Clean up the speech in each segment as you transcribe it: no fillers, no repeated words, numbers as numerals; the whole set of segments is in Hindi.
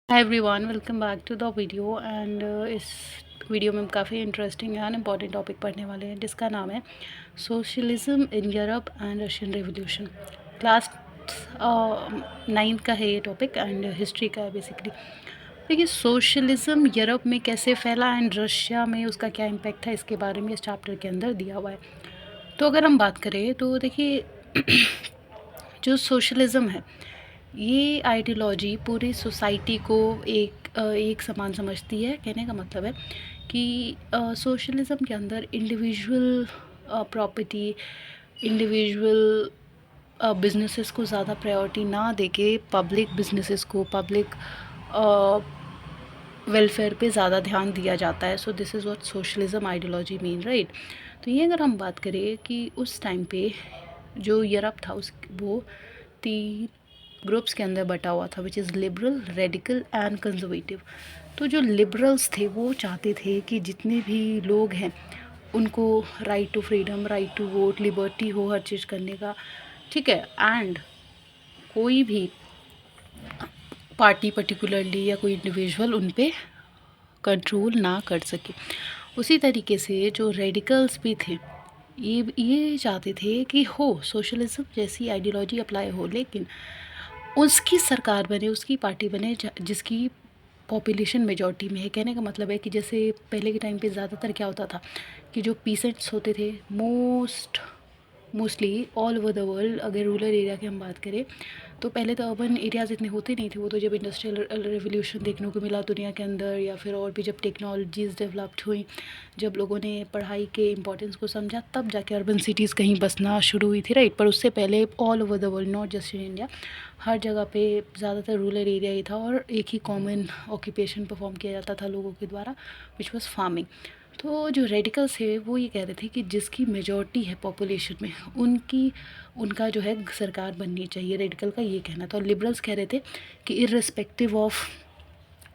Hi everyone, welcome back to the video and इस वीडियो में हम काफ़ी इंटरेस्टिंग एंड इम्पॉर्टेंट टॉपिक पढ़ने वाले हैं जिसका नाम है socialism in Europe and Russian revolution. Class ninth का है ये टॉपिक एंड हिस्ट्री का है बेसिकली। देखिए, सोशलिज्म यूरोप में कैसे फैला एंड रशिया में उसका क्या इम्पैक्ट था, इसके बारे में इस चैप्टर के अंदर दिया हुआ है। तो अगर हम बात करें तो देखिए जो सोशलिज़म है, ये आइडियोलॉजी पूरी सोसाइटी को एक समान समझती है। कहने का मतलब है कि सोशलिज़म के अंदर इंडिविजुअल प्रॉपर्टी, इंडिविजुअल बिजनेसेस को ज़्यादा प्रायोरिटी ना देके पब्लिक बिजनेसेस को, पब्लिक वेलफेयर पे ज़्यादा ध्यान दिया जाता है। So this is what socialism ideology mean, right. तो ये अगर हम बात करें कि उस टाइम पे जो यूरोप था उस वो 3 ग्रुप्स के अंदर बटा हुआ था, which is liberal, radical and conservative. तो जो लिबरल्स थे वो चाहते थे कि जितने भी लोग हैं उनको right to freedom, right to vote, liberty हो हर चीज़ करने का, ठीक है। एंड कोई भी पार्टी पर्टिकुलरली या कोई इंडिविजुअल उन पे कंट्रोल ना कर सके। उसी तरीके से जो रेडिकल्स भी थे, ये चाहते थे कि हो सोशलिज्म जैसी आइडियोलॉजी अप्लाई हो, लेकिन उसकी सरकार बने, उसकी पार्टी बने जिसकी पॉपुलेशन मेजॉरिटी में है। कहने का मतलब है कि जैसे पहले के टाइम पे ज़्यादातर क्या होता था कि जो पीसेंट्स होते थे, mostly all over the world, अगर रूरल एरिया की हम बात करें तो पहले तो अर्बन एरियाज़ इतने होते नहीं थे। वो तो जब इंडस्ट्रियल रेवोल्यूशन देखने को मिला दुनिया के अंदर, या फिर और भी जब टेक्नोलॉजीज़ डेवलप्ड हुई, जब लोगों ने पढ़ाई के इंपॉर्टेंस को समझा, तब जाके अर्बन सिटीज़ कहीं बसना शुरू हुई थी, राइट। पर उससे पहले all over the world, not just in India, हर जगह पे ज़्यादातर रूरल एरिया ही था और एक ही कॉमन ऑक्यूपेशन परफॉर्म किया जाता था लोगों के द्वारा, विच वॉज फार्मिंग। तो जो रेडिकल्स है वो ये कह रहे थे कि जिसकी मेजॉरिटी है पॉपुलेशन में, उनका जो है सरकार बननी चाहिए। रेडिकल का ये कहना था। और लिबरल्स कह रहे थे कि irrespective of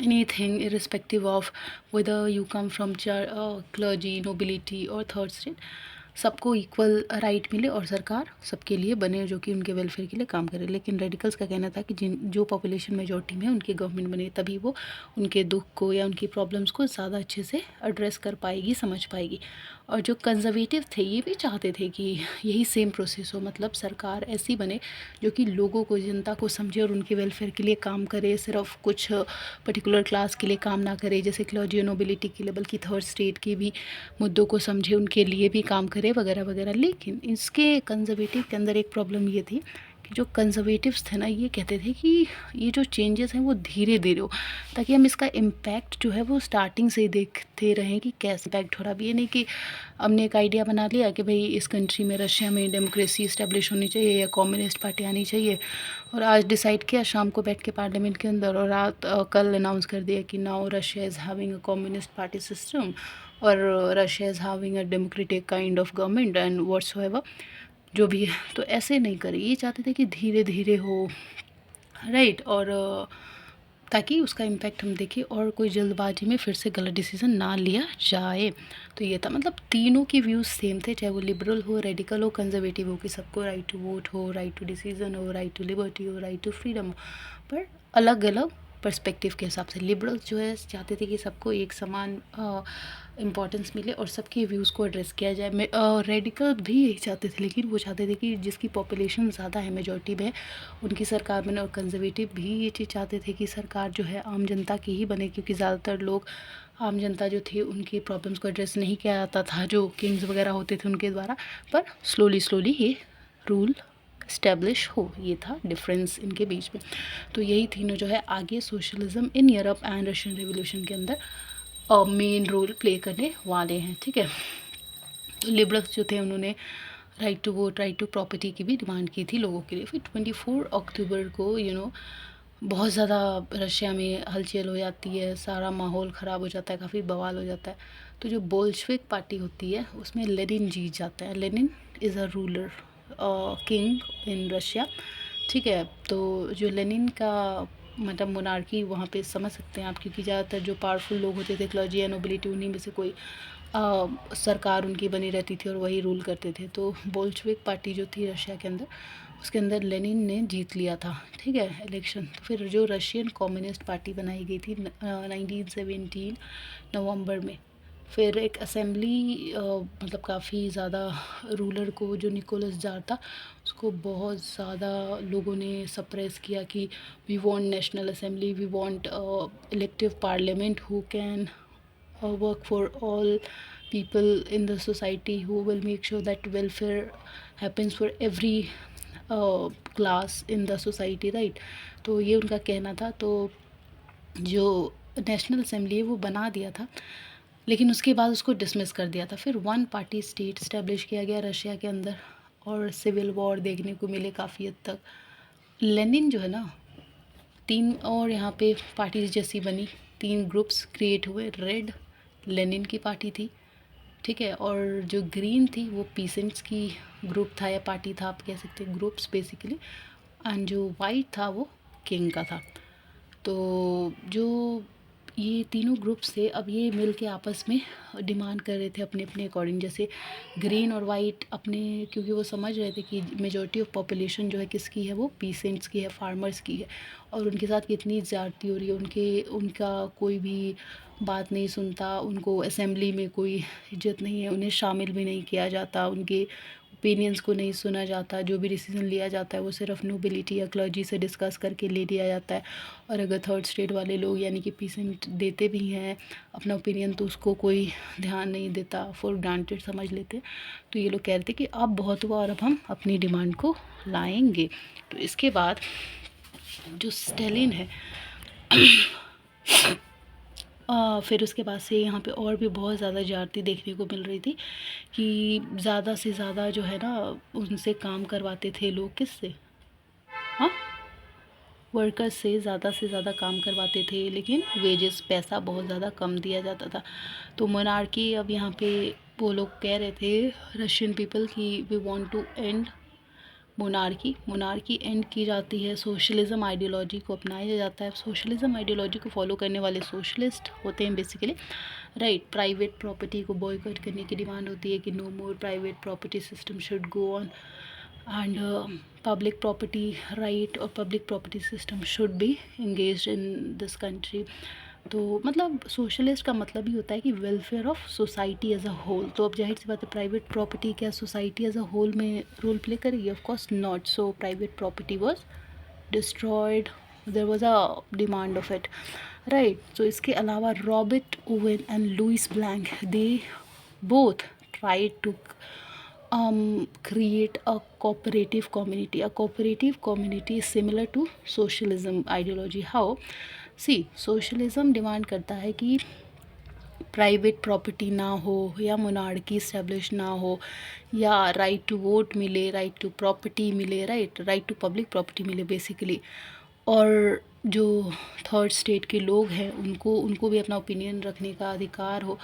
anything, irrespective of whether you come from clergy, nobility और थर्ड स्टेट, सबको इक्वल राइट मिले और सरकार सबके लिए बने जो कि उनके वेलफेयर के लिए काम करे। लेकिन रेडिकल्स का कहना था कि जो पॉपुलेशन मेजॉरिटी में उनकी गवर्नमेंट बने, तभी वो उनके दुख को या उनकी प्रॉब्लम्स को ज़्यादा अच्छे से एड्रेस कर पाएगी, समझ पाएगी। और जो कंजर्वेटिव थे ये भी चाहते थे कि यही सेम प्रोसेस हो, मतलब सरकार ऐसी बने जो कि लोगों को, जनता को समझे और उनके वेलफेयर के लिए काम करे, सिर्फ कुछ पर्टिकुलर क्लास के लिए काम ना करे जैसे क्लर्जी और नोबिलिटी के लिए, बल्कि थर्ड स्टेट के भी मुद्दों को समझे, उनके लिए भी काम करे वगैरह वगैरह। लेकिन इसके कंजर्वेटिव के अंदर एक प्रॉब्लम ये थी कि जो कंजर्वेटिव्स थे ना, ये कहते थे कि ये जो चेंजेस हैं वो धीरे धीरे हो, ताकि हम इसका इम्पैक्ट जो है वो स्टार्टिंग से ही देखते रहें कि कैसे इम्पैक्ट हो रहा। अभी ये नहीं कि हमने एक आइडिया बना लिया कि भाई इस कंट्री में, रशिया में डेमोक्रेसी इस्टेब्लिश होनी चाहिए या कम्युनिस्ट पार्टी आनी चाहिए, और आज डिसाइड किया शाम को बैठ के पार्लियामेंट के अंदर, और रात कल अनाउंस कर दिया कि now Russia is having a communist party system और Russia is having a democratic kind of government and whatsoever, जो भी है। तो ऐसे नहीं करे, ये चाहते थे कि धीरे धीरे हो, राइट। और ताकि उसका इम्पैक्ट हम देखें और कोई जल्दबाजी में फिर से गलत डिसीजन ना लिया जाए। तो ये था, मतलब तीनों के व्यूज़ सेम थे, चाहे वो लिबरल हो, रेडिकल हो, कंजर्वेटिव हो, कि सबको राइट टू वोट हो, राइट टू डिसीजन हो, राइट टू लिबर्टी हो, राइट टू फ्रीडम हो, पर अलग अलग पर्सपेक्टिव के हिसाब से। लिबरल्स जो है चाहते थे कि सबको एक समान इम्पॉर्टेंस मिले और सबके व्यूज़ को एड्रेस किया जाए। रेडिकल भी यही चाहते थे, लेकिन वो चाहते थे कि जिसकी पॉपुलेशन ज़्यादा है, मेजॉरिटी में, उनकी सरकार बने। और कंजर्वेटिव भी ये चीज़ चाहते थे कि सरकार जो है आम जनता की ही बने, क्योंकि ज़्यादातर लोग, आम जनता जो थी, उनकी प्रॉब्लम्स को एड्रेस नहीं किया जाता था जो किंग्स वगैरह होते थे उनके द्वारा। पर स्लोली स्लोली ये रूल इस्टेब्लिश हो, ये था डिफरेंस इनके बीच में। तो यही तीनों जो है आगे socialism in Europe and Russian revolution के अंदर मेन रोल प्ले करने वाले हैं, ठीक है। तो लिबरल्स जो थे उन्होंने right to vote, right to property की भी डिमांड की थी लोगों के लिए। फिर 24 अक्टूबर को बहुत ज़्यादा रशिया में हलचल हो जाती है, सारा माहौल ख़राब हो जाता है, काफ़ी बवाल हो जाता है। तो जो बोल्शविक पार्टी होती है उसमें लेनिन जीत जाता है। Lenin is a ruler king in Russia, ठीक है। तो जो लेनिन का मतलब मोनार्की वहाँ पे समझ सकते हैं आप, क्योंकि ज़्यादातर जो पावरफुल लोग होते थे, क्लर्जी या नोबिलिटी, उन्हीं में से कोई सरकार उनकी बनी रहती थी और वही रूल करते थे। तो बोल्शविक पार्टी जो थी रशिया के अंदर, उसके अंदर लेनिन ने जीत लिया था, ठीक है, इलेक्शन। तो फिर जो रशियन कम्युनिस्ट पार्टी बनाई गई थी 1917 नवंबर में। फिर एक असेंबली मतलब काफ़ी ज़्यादा रूलर को, जो निकोलस जार था, उसको बहुत ज़्यादा लोगों ने सप्रेस किया कि we want national assembly, we want elective parliament who can work for all people in the society, who will make sure that welfare happens for every class in the society, right। तो ये उनका कहना था। तो जो नेशनल असेंबली है वो बना दिया था, लेकिन उसके बाद उसको डिसमिस कर दिया था। फिर वन पार्टी स्टेट इस्टेब्लिश किया गया रशिया के अंदर, और सिविल वॉर देखने को मिले काफ़ी हद तक। लेनिन जो है ना, तीन और यहाँ पे पार्टीज जैसी बनी, तीन ग्रुप्स क्रिएट हुए। रेड लेनिन की पार्टी थी, ठीक है, और जो ग्रीन थी वो पीसेंट्स की ग्रुप था या पार्टी था, आप कह सकते हैं, ग्रुप्स बेसिकली। एंड जो वाइट था वो किंग का था। तो जो ये तीनों ग्रुप्स थे, अब ये मिल के आपस में डिमांड कर रहे थे अपने अपने अकॉर्डिंग। जैसे ग्रीन और वाइट अपने, क्योंकि वो समझ रहे थे कि मेजॉरिटी ऑफ पॉपुलेशन जो है किसकी है, वो पीसेंट्स की है, फार्मर्स की है, और उनके साथ कितनी ज़्यादती हो रही है। उनका कोई भी बात नहीं सुनता, उनको असेंबली में कोई इज्जत नहीं है, उन्हें शामिल भी नहीं किया जाता, उनके ओपिनियंस को नहीं सुना जाता। जो भी डिसीजन लिया जाता है वो सिर्फ नोबिलिटी या क्लर्जी से डिस्कस करके ले लिया जाता है। और अगर थर्ड स्टेट वाले लोग यानी कि पीसेंट देते भी हैं अपना ओपिनियन, तो उसको कोई ध्यान नहीं देता, फॉर ग्रांटेड समझ लेते। तो ये लोग कह रहे थे कि अब बहुत हुआ और अब हम अपनी डिमांड को लाएंगे। तो इसके बाद जो स्टेलिन है फिर उसके बाद से यहाँ पे और भी बहुत ज़्यादा ज़्यादती देखने को मिल रही थी कि ज़्यादा से ज़्यादा जो है ना, उनसे काम करवाते थे लोग। किससे? हाँ, वर्कर्स से ज़्यादा काम करवाते थे, लेकिन वेजेस, पैसा बहुत ज़्यादा कम दिया जाता था। तो मोनार्की, अब यहाँ पे वो लोग कह रहे थे रशियन पीपल कि we want to end monarchy end की जाती है, सोशलिज्म आइडियोलॉजी को अपनाया जाता है। सोशलिज्म आइडियोलॉजी को फॉलो करने वाले सोशलिस्ट होते हैं बेसिकली, राइट। प्राइवेट प्रॉपर्टी को बॉयकॉट करने की डिमांड होती है कि no more private property system should go on, and public property right और public property system should be engaged in this country. तो मतलब सोशलिस्ट का मतलब ही होता है कि welfare of society as a whole. तो अब जाहिर सी बात है, प्राइवेट प्रॉपर्टी क्या सोसाइटी एज अ होल में रोल प्ले करेगी? Of course not. So private property was destroyed, there was a demand of it, right. तो इसके अलावा Robert Owen and Louis Blanc, they both tried to create a cooperative community. A cooperative community is similar to socialism ideology. How? See, socialism demand करता है कि प्राइवेट प्रॉपर्टी ना हो, या मोनार्की इस्टेब्लिश ना हो, या राइट टू वोट मिले, राइट टू प्रॉपर्टी मिले, राइट टू पब्लिक प्रॉपर्टी मिले बेसिकली। और जो थर्ड स्टेट के लोग हैं उनको भी अपना ओपिनियन रखने का अधिकार हो।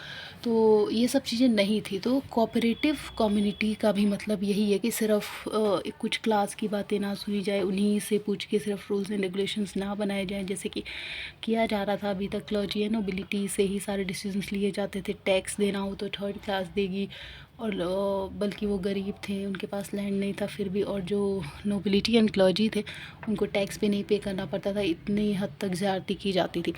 तो ये सब चीज़ें नहीं थी। तो कोऑपरेटिव कम्युनिटी का भी मतलब यही है कि सिर्फ कुछ क्लास की बातें ना सुनी जाए, उन्हीं से पूछ के सिर्फ रूल्स एंड रेगुलेशंस ना बनाए जाएं, जैसे कि किया जा रहा था अभी तक। क्लर्जी एंड नोबिलिटी से ही सारे डिसीजंस लिए जाते थे। टैक्स देना हो तो थर्ड क्लास देगी, और बल्कि वो गरीब थे, उनके पास लैंड नहीं था फिर भी, और जो नोबिलिटी एंड क्लर्जी थे उनको टैक्स पे नहीं पे करना पड़ता था, इतनी हद तक ज़्यादती की जाती थी।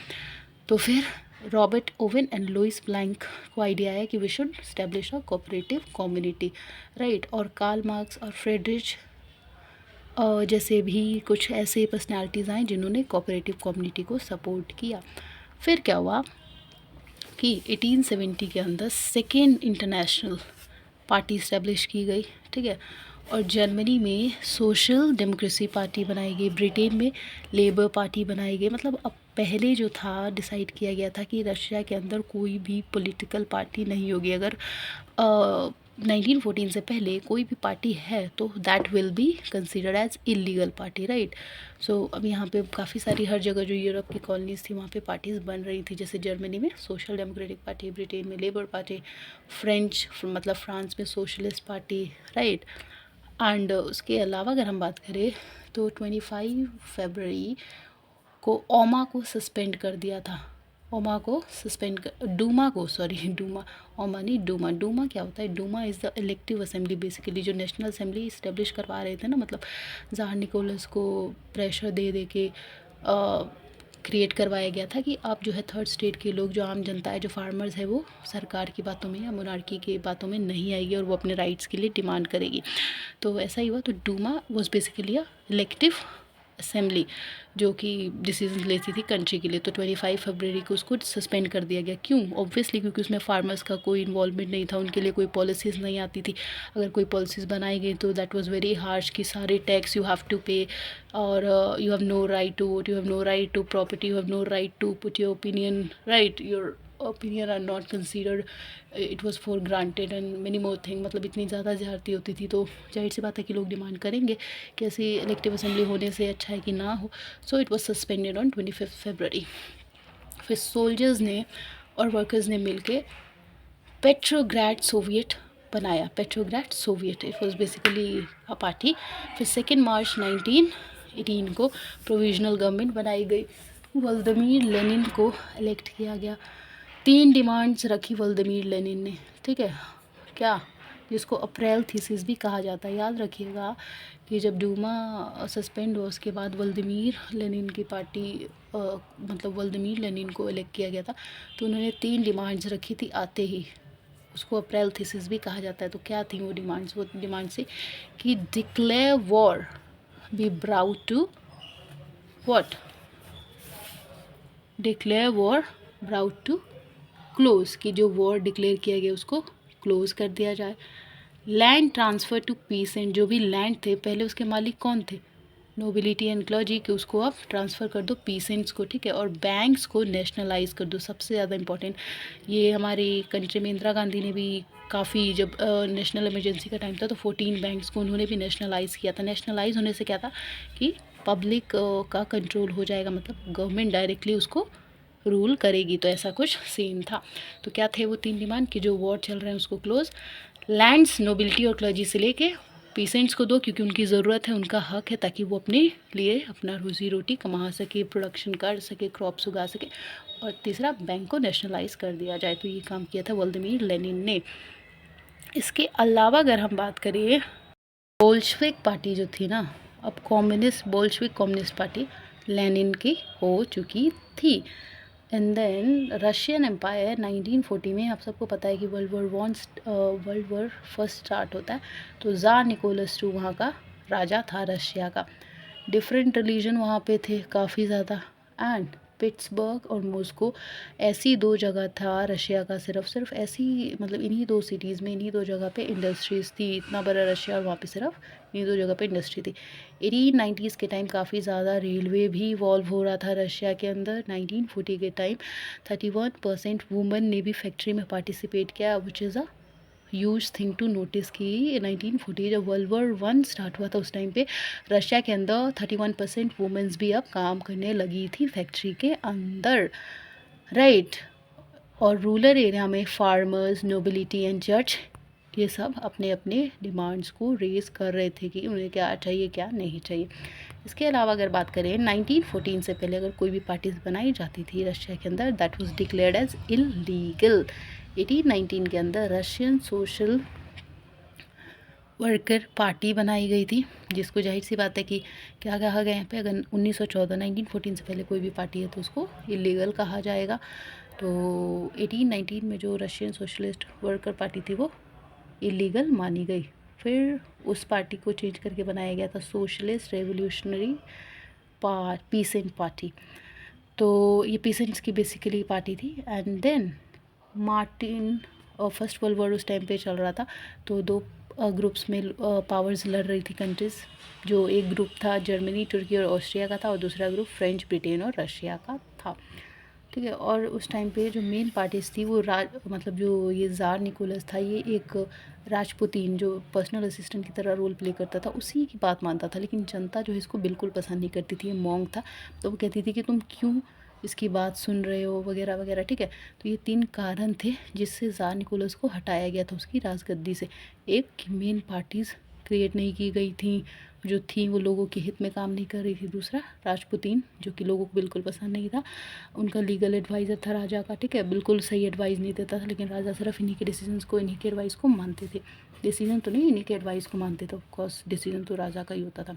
तो फिर Robert Owen and Louis Blanc को आइडिया आया कि we should establish a cooperative community, right. और कार्ल मार्क्स और फ्रेडरिच जैसे भी कुछ ऐसे पर्सनालिटीज़ आए जिन्होंने कोऑपरेटिव कम्युनिटी को सपोर्ट किया। फिर क्या हुआ कि 1870 के अंदर सेकेंड इंटरनेशनल पार्टी इस्टेब्लिश की गई, ठीक है। और जर्मनी में सोशल डेमोक्रेसी पार्टी बनाई गई, ब्रिटेन में लेबर पार्टी बनाई गई। मतलब अब पहले जो था डिसाइड किया गया था कि रशिया के अंदर कोई भी पॉलिटिकल पार्टी नहीं होगी। अगर 1914 से पहले कोई भी पार्टी है तो that will be considered as illegal party, right. So अब यहाँ पे काफ़ी सारी, हर जगह जो यूरोप की कॉलोनीज़ थी वहाँ पे पार्टीज़ बन रही थी। जैसे जर्मनी में सोशल डेमोक्रेटिक पार्टी, ब्रिटेन में लेबर पार्टी, फ्रेंच मतलब फ्रांस में सोशलिस्ट पार्टी, राइट। एंड उसके अलावा अगर हम बात करें तो 25 फरवरी को ओमा को सस्पेंड कर दिया था, ओमा को सस्पेंड कर, डूमा को, सॉरी डूमा, ओमा नहीं डूमा। डूमा क्या होता है? Duma is the elective assembly, basically जो नेशनल असेंबली इस्टेब्लिश करवा रहे थे ना, मतलब ज़ार निकोलस को प्रेशर दे दे के क्रिएट करवाया गया था कि आप जो है थर्ड स्टेट के लोग, जो आम जनता है, जो फार्मर्स है, वो सरकार की बातों में या मोनार्की की बातों में नहीं आएगी और वो अपने राइट्स के लिए डिमांड करेगी। तो ऐसा ही हुआ। तो Duma was basically a elective assembly जो कि डिसीजन लेती थी कंट्री के लिए। तो 25 फरवरी को उसको सस्पेंड कर दिया गया। क्यों? ऑब्वियसली क्योंकि उसमें फार्मर्स का कोई इन्वॉल्वमेंट नहीं था, उनके लिए कोई पॉलिसीज़ नहीं आती थी। अगर कोई पॉलिसीज़ बनाई गई तो दैट वाज वेरी हार्श कि सारे tax you have to pay, और you have no right to vote, you have no right to property, you have no right to put your opinion, right, your opinion are not considered, it was for granted and many more thing. मतलब इतनी ज़्यादा ज़्यादती होती थी। तो जाहिर सी बात है कि लोग डिमांड करेंगे कि ऐसी इलेक्टिव असेंबली होने से अच्छा है कि ना हो। So it was suspended on 25 फरवरी। फिर सोल्जर्स ने और वर्कर्स ने मिलके पेट्रोग्राड सोवियत बनाया। Petrograd Soviet, it was basically a party. फिर 2 मार्च 1918 को प्रोविजनल गवर्नमेंट बनाई गई। व्लादिमीर लेनिन को इलेक्ट किया गया। 3 डिमांड्स रखी व्लादिमीर लेनिन ने, ठीक है, क्या, जिसको अप्रैल थीसिस भी कहा जाता है। याद रखिएगा कि जब डूमा सस्पेंड हुआ उसके बाद व्लादिमीर लेनिन की पार्टी मतलब व्लादिमीर लेनिन को इलेक्ट किया गया था। तो उन्होंने 3 डिमांड्स रखी थी आते ही, उसको अप्रैल थीसिस भी कहा जाता है। तो क्या थी वो डिमांड्स? वो डिमांड से कि declare war be brought to what, declare war brought to close, कि जो वॉर डिक्लेयर किया गया उसको क्लोज कर दिया जाए। लैंड ट्रांसफ़र टू पीसेंट, जो भी लैंड थे पहले उसके मालिक कौन थे? नोबिलिटी एंड क्लर्जी, कि उसको आप ट्रांसफ़र कर दो पीसेंट्स को, ठीक है। और बैंक्स को नेशनलाइज कर दो, सबसे ज़्यादा इंपॉर्टेंट। ये हमारी कंट्री में इंदिरा गांधी ने भी काफ़ी, जब नेशनल इमरजेंसी का टाइम था तो 14 बैंक्स को उन्होंने भी नेशनलाइज़ किया था। नेशनलाइज होने से क्या था कि पब्लिक का कंट्रोल हो जाएगा, मतलब गवर्नमेंट डायरेक्टली उसको रूल करेगी। तो ऐसा कुछ सीन था। तो क्या थे वो 3 डिमांड? कि जो वॉर चल रहे हैं उसको क्लोज, लैंड्स नोबिलिटी और क्लर्जी से लेके पीसेंट्स को दो, क्योंकि उनकी ज़रूरत है, उनका हक है, ताकि वो अपने लिए अपना रोज़ी रोटी कमा सके, प्रोडक्शन कर सके, क्रॉप्स उगा सके। और तीसरा, बैंक को नेशनलाइज कर दिया जाए। तो ये काम किया था व्लादिमीर लेनिन ने। इसके अलावा अगर हम बात करें, बोल्शेविक पार्टी जो थी ना, अब communist, Bolshevik communist party Lenin की हो चुकी थी। एंड देन रशियन एम्पायर 1940 में, आप सबको पता है कि वर्ल्ड वॉर फर्स्ट स्टार्ट होता है। तो ज़ार निकोलस II वहाँ का राजा था रशिया का। डिफरेंट रिलीजन वहाँ पे थे काफ़ी ज़्यादा। एंड पिट्सबर्ग और मॉस्को, ऐसी 2 जगह था रशिया का, सिर्फ ऐसी, मतलब इन्हीं 2 सिटीज़ में, इन्हीं 2 जगह पे इंडस्ट्रीज़ थी। इतना बड़ा रशिया और वहाँ पे सिर्फ इन्हीं 2 जगह पे इंडस्ट्री थी। 1890s के टाइम काफ़ी ज़्यादा रेलवे भी इवॉल्व हो रहा था रशिया के अंदर। 1940 के टाइम 31% वुमेन ने भी फैक्ट्री में पार्टिसिपेट किया, which is a huge thing to notice. कि 1940 जब वर्ल्ड वॉर 1 स्टार्ट हुआ था उस टाइम पे रशिया के अंदर 31% वुमेन्स भी अब काम करने लगी थी फैक्ट्री के अंदर, राइट। और रूरल एरिया में फार्मर्स, नोबिलिटी एंड जज, ये सब अपने अपने डिमांड्स को रेज कर रहे थे कि उन्हें क्या चाहिए क्या नहीं चाहिए। इसके अलावा अगर बात करें 1914 से पहले अगर कोई भी पार्टीज बनाई जाती थी रशिया के अंदर, that was declared as illegal. 1819 के अंदर रशियन सोशल वर्कर पार्टी बनाई गई थी, जिसको जाहिर सी बात है कि क्या कहा गया यहाँ पे, अगर 1914 से पहले कोई भी पार्टी है तो उसको इलीगल कहा जाएगा। तो 1819 में जो रशियन सोशलिस्ट वर्कर पार्टी थी वो इलीगल मानी गई। फिर उस पार्टी को चेंज करके बनाया गया था सोशलिस्ट रेवोल्यूशनरी पीसेंट पार्टी। तो ये पीसेंट्स की बेसिकली पार्टी थी। And then Martin, first world war उस टाइम पे चल रहा था। तो 2 ग्रुप्स में पावर्स लड़ रही थी कंट्रीज़। जो एक ग्रुप था जर्मनी, तुर्की और ऑस्ट्रिया का था, और दूसरा ग्रुप फ्रेंच, ब्रिटेन और रशिया का था, ठीक है। और उस टाइम पे जो मेन पार्टीज थी वो मतलब जो ये ज़ार निकोलस था, ये एक राजपुतीन जो पर्सनल असिस्टेंट की तरह रोल प्ले करता था, उसी की बात मानता था। लेकिन जनता जो है इसको बिल्कुल पसंद नहीं करती थी। ये मॉन्क था, तो वो कहती थी कि तुम क्यों इसकी बात सुन रहे हो वगैरह वगैरह, ठीक है। तो ये 3 कारण थे जिससे ज़ार निकोलस को हटाया गया था उसकी राजगद्दी से। एक, मेन पार्टीज़ क्रिएट नहीं की गई थी, जो थी वो लोगों के हित में काम नहीं कर रही थी। दूसरा राजपुतीन, जो कि लोगों को बिल्कुल पसंद नहीं था। उनका लीगल एडवाइज़र था राजा का, ठीक है, बिल्कुल सही एडवाइस नहीं देता था, लेकिन राजा सिर्फ इन्हीं के डिसीजंस को, इन्हीं के एडवाइस को मानते थे। डिसीजन तो नहीं, इन्हीं के एडवाइस को मानते थे। ऑफकोर्स डिसीजन तो राजा का ही होता था।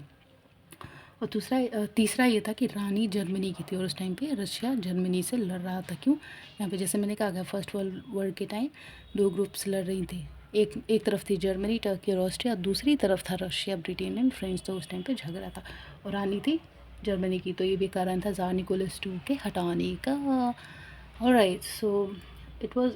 और तीसरा ये था कि रानी जर्मनी की थी और उस टाइम पे रशिया जर्मनी से लड़ रहा था। क्यों? यहाँ पे जैसे मैंने कहा गया फर्स्ट वर्ल्ड वॉर के टाइम 2 ग्रुप्स लड़ रही थी। एक तरफ थी जर्मनी, टर्की और ऑस्ट्रिया, दूसरी तरफ था रशिया, ब्रिटेन एंड फ्रांस। तो उस टाइम पे झगड़ा था और रानी थी जर्मनी की। तो ये भी कारण था ज़ार निकोलस II के हटाने का। Alright, so it was